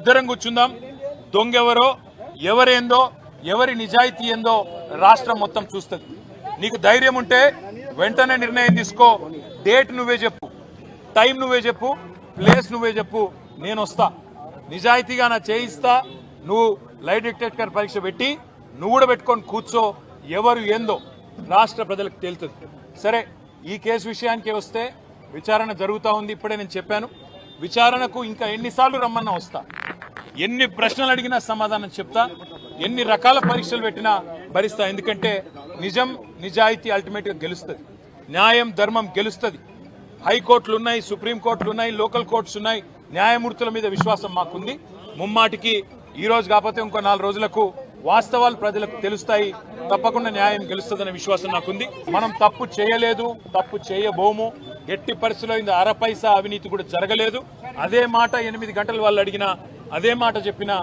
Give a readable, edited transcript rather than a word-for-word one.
ఇద్దరం కూర్చుందాం. దొంగెవరో ఎవరేందో ఎవరి నిజాయితీ ఏందో రాష్ట్రం మొత్తం చూస్తుంది. నీకు ధైర్యం ఉంటే వెంటనే నిర్ణయం తీసుకో. డేట్ నువ్వే చెప్పు, టైం నువ్వే చెప్పు, ప్లేస్ నువ్వే చెప్పు, నేను వస్తా. నిజాయితీగా నా చేయిస్తా. నువ్వు లై డిటెక్టర్ పరీక్ష పెట్టి నువ్వు కూడా పెట్టుకొని కూర్చో. ఎవరు ఏందో రాష్ట్ర ప్రజలకు తేలుతుంది. సరే, ఈ కేసు విషయానికి వస్తే విచారణ జరుగుతూ ఉంది. ఇప్పుడే నేను చెప్పాను, విచారణకు ఇంకా ఎన్నిసార్లు రమ్మన్నా వస్తా. ఎన్ని ప్రశ్నలు అడిగినా సమాధానం చెప్తా. ఎన్ని రకాల పరీక్షలు పెట్టినా భరిస్తా. ఎందుకంటే నిజం నిజాయితీ అల్టిమేట్ గా గెలుస్తుంది. న్యాయం ధర్మం గెలుస్తుంది. హైకోర్టులు ఉన్నాయి, సుప్రీంకోర్టులు ఉన్నాయి, లోకల్ కోర్ట్స్ ఉన్నాయి. న్యాయమూర్తుల మీద విశ్వాసం మాకుంది. ముమ్మాటికి ఈ రోజు కాకపోతే ఇంకో 4 రోజులకు వాస్తవాలు ప్రజలకు తెలుస్తాయి. తప్పకుండా న్యాయం గెలుస్తుందనే విశ్వాసం నాకుంది. మనం తప్పు చేయలేదు, తప్పు చేయబోము. ఎట్టి పరిస్థితుల్లో ఇంత అరపైసా అవినీతి కూడా జరగలేదు. అదే మాట 8 గంటలు వాళ్ళు అడిగినా, అదే మాట చెప్పినా